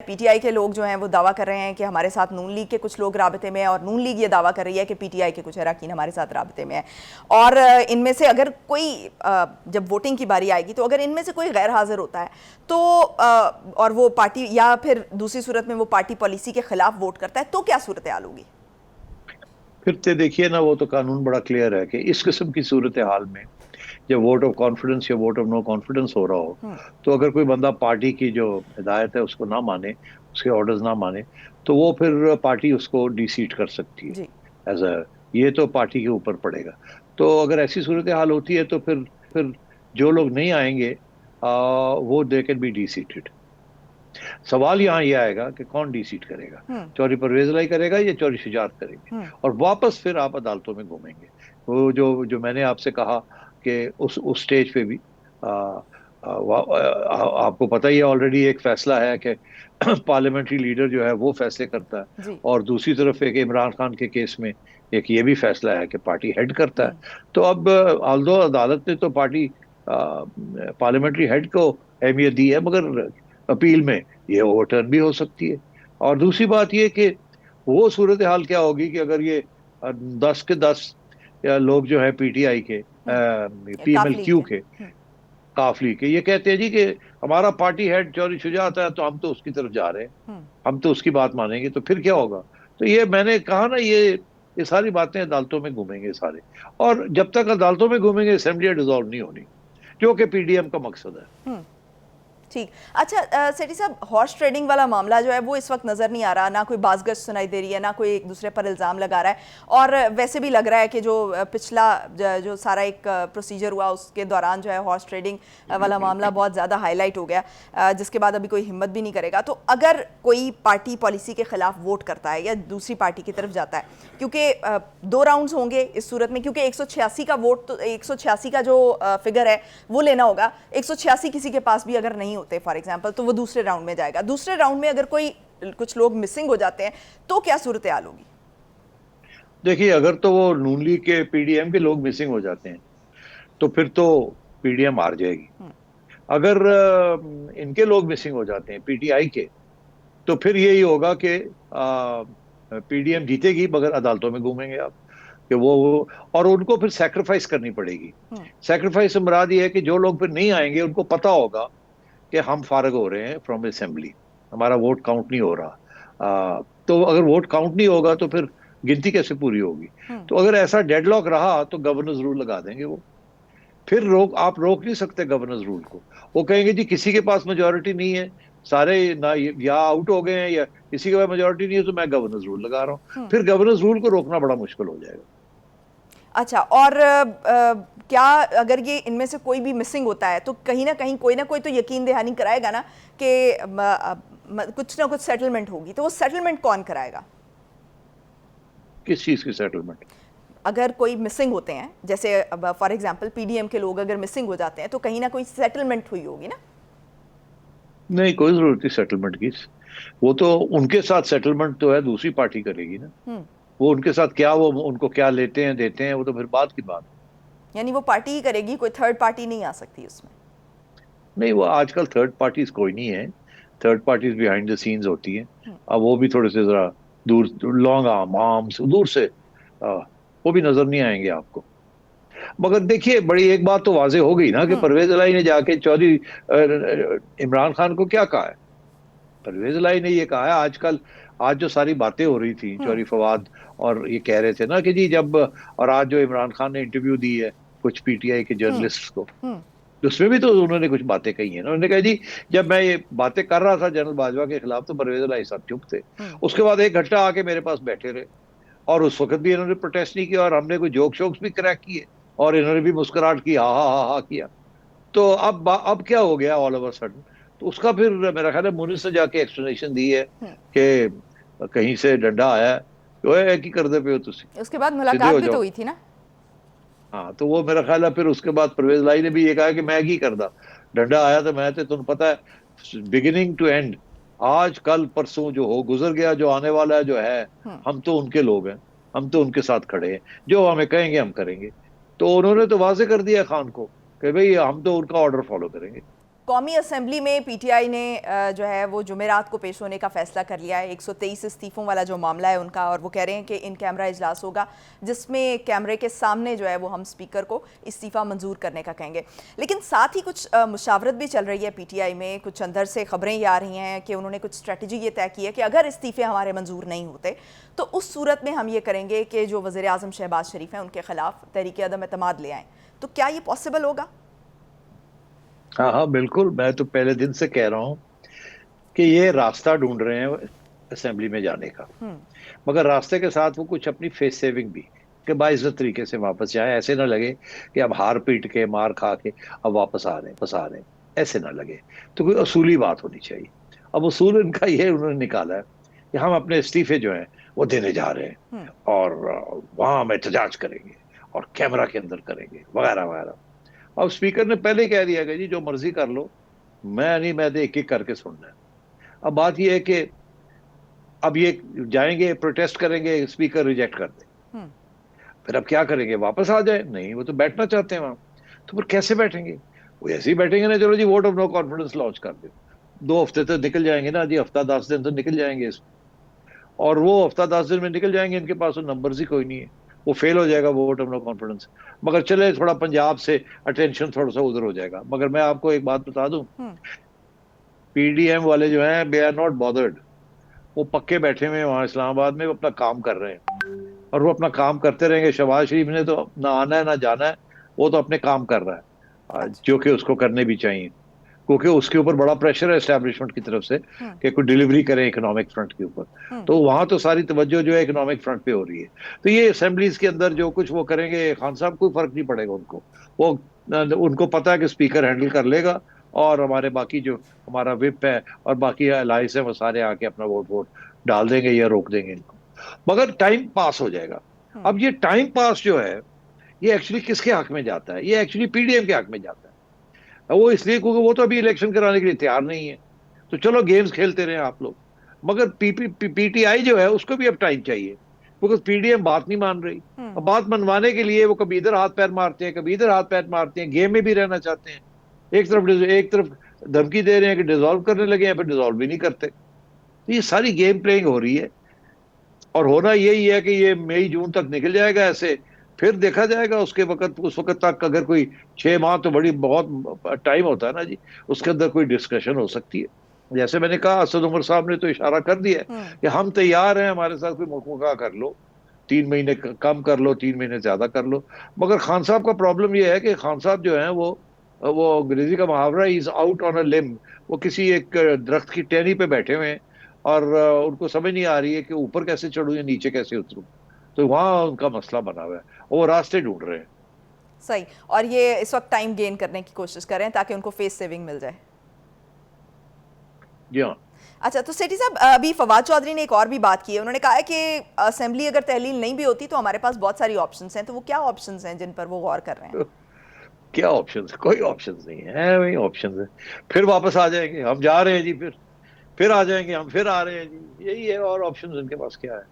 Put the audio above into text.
PTI के लोग जो हैं वो दावा कर रहे हैं कि हमारे साथ नून लीग के कुछ लोग राबते में हैं, और नून लीग ये दावा कर रही है कि पीटीआई के कुछ अरकान हमारे साथ राबते में हैं। और इनमें से अगर कोई जब वोटिंग की बारी आएगी तो अगर इनमें से कोई गैर हाजिर होता है तो और वो पार्टी या फिर दूसरी सूरत में वो पार्टी पॉलिसी के खिलाफ वोट करता है तो क्या सूरत हाल होगी? फिर से देखिए ना, वो तो कानून बड़ा क्लियर है कि इस किस्म की सूरत हाल में जब वोट ऑफ कॉन्फिडेंस या वोट ऑफ नो कॉन्फिडेंस हो रहा हो, तो अगर कोई बंदा पार्टी की जो हिदायत है उसको ना माने, उसके ऑर्डर्स ना माने, तो वो फिर पार्टी उसको डिसीट कर सकती है जी। एज अ, ये तो पार्टी के ऊपर पड़ेगा। तो अगर ऐसी सूरत हाल होती है तो फिर जो लोग नहीं आएंगे, वो दे कैन बी डिसीटेड। सवाल यहाँ ये आएगा कि कौन डिसीट करेगा, हम्म। चौधरी परवेज लाई करेगा या चौधरी शुजात करेंगे, हम्म। और वापस फिर आप अदालतों में घूमेंगे। वो जो जो मैंने आपसे कहा कि उस स्टेज पे भी आपको पता ही है, ऑलरेडी एक फैसला है कि पार्लियामेंट्री लीडर जो है वो फैसले करता है, जी। और दूसरी तरफ एक इमरान खान के केस में एक ये भी फैसला है कि पार्टी हेड करता है। हम्म। तो अब आल्दो अदालत ने तो पार्टी पार्लियामेंट्री हेड को अहमियत दी है, मगर अपील में ये ओवरटर्न भी हो सकती है। और दूसरी बात ये कि वो सूरत हाल क्या होगी कि अगर ये 10 के 10 लोग जो है पीटीआई के, पीएमएल काफली क्यू के। के, काफली के, ये कहते हैं जी कि हमारा पार्टी हेड चौधरी शुजात है तो हम तो उसकी तरफ जा रहे हैं, हम तो उसकी बात मानेंगे, तो फिर क्या होगा? तो ये मैंने कहा ना, ये सारी बातें अदालतों में घूमेंगे सारे। और जब तक अदालतों में घूमेंगे असेंबली डिसॉल्व नहीं होनी, जो कि पीडीएम का मकसद है। ठीक। अच्छा सेठी साहब, हॉर्स ट्रेडिंग वाला मामला जो है वो इस वक्त नज़र नहीं आ रहा, ना कोई बाज़गश्त सुनाई दे रही है, ना कोई एक दूसरे पर इल्ज़ाम लगा रहा है। और वैसे भी लग रहा है कि जो पिछला जो सारा एक प्रोसीजर हुआ उसके दौरान जो है हॉर्स ट्रेडिंग वाला मामला बहुत ज़्यादा हाईलाइट हो गया, जिसके बाद अभी कोई हिम्मत भी नहीं करेगा। तो अगर कोई पार्टी पॉलिसी के खिलाफ वोट करता है या दूसरी पार्टी की तरफ जाता है, क्योंकि 2 राउंड्स होंगे इस सूरत में, क्योंकि 186 का वोट, तो 186 का जो फिगर है वो लेना होगा। 186 किसी के पास भी अगर नहीं होते फॉर एग्जांपल, तो वो दूसरे राउंड में जाएगा। दूसरे राउंड में अगर कोई कुछ लोग मिसिंग हो जाते हैं तो क्या सूरत हाल होगी? देखिए, अगर तो वो नून लीग के पीडीएम के लोग मिसिंग हो जाते हैं तो फिर तो पीडीएम हार जाएगी। अगर इनके लोग मिसिंग हो जाते हैं पीटीआई के, तो फिर यही होगा कि पीडीएम जीतेगी, मगर अदालतों में घूमेंगे आप कि वो और उनको फिर सेक्रीफाइस करनी पड़ेगी। सेक्रीफाइस से मुराद ये है कि जो लोग फिर नहीं आएंगे उनको पता होगा कि हम फारग हो रहे हैं फ्रॉम असेंबली, हमारा वोट काउंट नहीं हो रहा। तो अगर वोट काउंट नहीं होगा तो फिर गिनती कैसे पूरी होगी? तो अगर ऐसा डेडलॉक रहा तो गवर्नर्स रूल लगा देंगे वो। फिर आप रोक नहीं सकते गवर्नर्स रूल को। वो कहेंगे जी किसी के पास मेजोरिटी नहीं है, सारे ना या आउट हो गए हैं या किसी के पास मेजोरिटी नहीं है, तो मैं गवर्नर्स रूल लगा रहा हूँ। फिर गवर्नर्स रूल को रोकना बड़ा मुश्किल हो जाएगा। अच्छा, और क्या अगर ये इनमें से कोई भी मिसिंग होता है तो कहीं ना कहीं कोई ना कोई तो यकीन दहानी कराएगा ना कि कुछ ना कुछ सेटलमेंट होगी, तो वो सेटलमेंट कौन कराएगा? किस चीज की सेटलमेंट? अगर कोई मिसिंग होते हैं, जैसे फॉर एग्जांपल पीडीएम के लोग अगर मिसिंग हो जाते हैं तो कहीं ना कोई सेटलमेंट हुई होगी ना? नहीं, कोई जरूरत नहीं सेटलमेंट की। वो तो उनके साथ सेटलमेंट तो है दूसरी पार्टी करेगी ना। वो उनके साथ क्या, वो उनको क्या लेते हैं देते हैं, वो तो फिर बात की बात। यानी वो पार्टी ही करेगी, कोई थर्ड पार्टी नहीं आ सकती उसमें? नहीं, वो आजकल थर्ड पार्टीज कोई नहीं है। Third parties behind the scenes होती हैं। अब वो भी थोड़े से जरा दूर, लॉन्ग आर्म आर्म्स दूर से, वो भी नजर नहीं आएंगे आपको। मगर देखिए, बड़ी एक बात तो वाजे हो गई ना कि परवेज इलाही ने जाके चौधरी इमरान खान को क्या कहा है। परवेज इलाही ने ये कहा है, आजकल आज जो सारी बातें हो रही थी चौधरी फवाद, और ये कह रहे थे ना कि जी जब, और आज जो इमरान खान ने इंटरव्यू दी है कुछ पीटीआई के जर्नलिस्ट को, तो उसमें भी तो उन्होंने कुछ बातें कही हैं ना। उन्होंने कहा जी जब मैं ये बातें कर रहा था जनरल बाजवा के खिलाफ तो परवेज इलाही साहब चुप थे, उसके बाद 1 घंटा आके मेरे पास बैठे रहे, और उस वक्त भी इन्होंने प्रोटेस्ट नहीं किया, और हमने कोई जोक शोक्स भी क्रैक किए, और इन्होंने भी मुस्कुराहट की, हा हा हा हा किया। तो अब क्या हो गया ऑल ओवर सडन? तो उसका फिर मेरा ख्याल है मुनिस ने जाके एक्सप्लेनेशन दी है कि कहीं से डंडा आया है, तो है कि कर दे पे हो तुम, उसके बाद सीधे मुलाकात हो भी तो जाओ। हुई थी ना? हाँ, तो वो मेरा ख्याल है फिर उसके बाद परवेज लाई ने भी ये कहा कि मैं की करदा, डंडा आया तो मैं, तो तुम्हें पता है बिगिनिंग टू एंड, आज कल परसों जो हो गुजर गया, जो आने वाला है जो है, हम तो उनके लोग हैं, हम तो उनके साथ खड़े हैं, जो हमें कहेंगे हम करेंगे। तो उन्होंने तो वाजे कर दिया खान को कि भाई हम तो उनका ऑर्डर फॉलो करेंगे। कौमी असेंबली में पीटीआई ने जो है वो जुमेरात को पेश होने का फैसला कर लिया है 123 इस्तीफ़ों वाला जो मामला है उनका, और वो कह रहे हैं कि इन कैमरा इजलास होगा जिसमें कैमरे के सामने जो है वो हम स्पीकर को इस्तीफ़ा मंजूर करने का कहेंगे। लेकिन साथ ही कुछ मुशावरत भी चल रही है पीटीआई में, कुछ अंदर से खबरें ये आ रही हैं कि उन्होंने कुछ स्ट्रेटजी ये तय की है कि अगर इस्तीफ़े हमारे मंजूर नहीं होते तो उस सूरत में हम ये करेंगे कि जो वज़ीर आज़म शहबाज शरीफ हैं उनके खिलाफ तहरीक अदम एतमाद ले आएँ। तो क्या ये पॉसिबल होगा? हाँ हाँ बिल्कुल, मैं तो पहले दिन से कह रहा हूँ कि ये रास्ता ढूंढ रहे हैं असेंबली में जाने का, मगर रास्ते के साथ वो कुछ अपनी फेस सेविंग भी, कि बाइज्जत तरीके से वापस जाए। ऐसे ना लगे कि अब हार पीट के मार खा के अब वापस आ रहे हैं, ऐसे ना लगे। तो कोई असूली बात होनी चाहिए। अब उसूल इनका ये उन्होंने निकाला है कि हम अपने इस्तीफे जो हैं वो देने जा रहे हैं और वहां हम एहतजाज करेंगे और कैमरा के अंदर करेंगे वगैरह वगैरह। अब स्पीकर ने पहले ही कह दिया कि जी जो मर्जी कर लो, मैं नहीं, मैं एक एक करके सुनना है। अब बात यह है कि अब ये जाएंगे प्रोटेस्ट करेंगे, स्पीकर रिजेक्ट कर दे, फिर अब क्या करेंगे? वापस आ जाए? नहीं, वो तो बैठना चाहते हैं वहां। तो फिर कैसे बैठेंगे? वो ऐसे ही बैठेंगे ना, चलो जी vote of no confidence launch कर दो। 2 हफ्ते तो निकल जाएंगे ना जी, हफ्ता 10 दिन तो निकल जाएंगे इसमें। और वो हफ्ता 10 दिन में निकल जाएंगे, इनके पास तो नंबर्स ही कोई नहीं है, वो फेल हो जाएगा वोट ऑफ नो कॉन्फिडेंस। मगर चले थोड़ा पंजाब से अटेंशन थोड़ा सा उधर हो जाएगा। मगर मैं आपको एक बात बता दूं, पीडीएम वाले जो हैं दे आर नॉट बॉदर्ड। वो पक्के बैठे हुए हैं वहां इस्लामाबाद में, वो अपना काम कर रहे हैं और वो अपना काम करते रहेंगे। शहबाज शरीफ ने तो ना आना है ना जाना है, वो तो अपने काम कर रहा है, अच्छा। जो कि उसको करने भी चाहिए, क्योंकि उसके ऊपर बड़ा प्रेशर है एस्टेब्लिशमेंट की तरफ से कि कोई डिलीवरी करें इकोनॉमिक फ्रंट के ऊपर। तो वहां तो सारी तवज्जो जो है इकोनॉमिक फ्रंट पे हो रही है। तो ये असेंबलीज के अंदर जो कुछ वो करेंगे, खान साहब कोई फर्क नहीं पड़ेगा उनको। वो उनको पता है कि स्पीकर हैंडल कर लेगा और हमारे बाकी जो हमारा विप है और बाकी अलाइंस है वो सारे आके अपना वोट वोट डाल देंगे या रोक देंगे इनको, मगर टाइम पास हो जाएगा। अब ये टाइम पास जो है ये एक्चुअली किसके हक में जाता है? ये एक्चुअली पीडीएम के हक में जाता है। वो इसलिए क्योंकि वो तो अभी इलेक्शन कराने के लिए तैयार नहीं है। तो चलो गेम्स खेलते रहे आप लोग, मगर पीटीआई जो है उसको भी अब टाइम चाहिए, क्योंकि पीडीएम बात नहीं मान रही। अब बात मनवाने के लिए वो कभी इधर हाथ पैर मारते हैं, कभी इधर हाथ पैर मारते हैं, गेम में भी रहना चाहते हैं। एक तरफ धमकी दे रहे हैं कि डिसॉल्व करने लगे हैं, फिर डिसॉल्व भी नहीं करते। तो ये सारी गेम प्लेइंग हो रही है और होना यही है कि ये मई जून तक निकल जाएगा ऐसे, फिर देखा जाएगा उस वक्त तक अगर कोई 6 माह तो बड़ी बहुत टाइम होता है ना जी, उसके अंदर कोई डिस्कशन हो सकती है। जैसे मैंने कहा, असद उमर साहब ने तो इशारा कर दिया है कि हम तैयार हैं, हमारे साथ कोई मुकाबला कर लो, 3 महीने कम कर लो, 3 महीने ज्यादा कर लो। मगर खान साहब का प्रॉब्लम यह है कि खान साहब जो है वो अंग्रेजी का मुहावरा, इज आउट ऑन अ लिम। वो किसी एक दरख्त की टहनी पे बैठे हुए हैं और उनको समझ नहीं आ रही है कि ऊपर कैसे चढ़ूं या नीचे कैसे उतरूं। तो वहां उनका मसला बना हुआ है, वो रास्ते ढूंढ रहे हैं। सही। और ये इस वक्त टाइम गेन करने की कोशिश कर रहे हैं ताकि उनको फेस सेविंग मिल जाए। जी हाँ। अच्छा, तो सेठी साहब अभी फवाद चौधरी ने एक और भी बात की है। उन्होंने कहा है कि असेंबली अगर तहलील नहीं भी होती तो हमारे पास बहुत सारी ऑप्शंस हैं। तो वो क्या ऑप्शंस हैं जिन पर वो गौर कर रहे हैं? तो क्या ऑप्शन है? कोई ऑप्शन नहीं है, वही ऑप्शन है। फिर वापस आ जाएंगे, हम जा रहे हैं जी, फिर आ जाएंगे हम, फिर आ रहे हैं जी, यही है। और ऑप्शन इनके पास क्या है?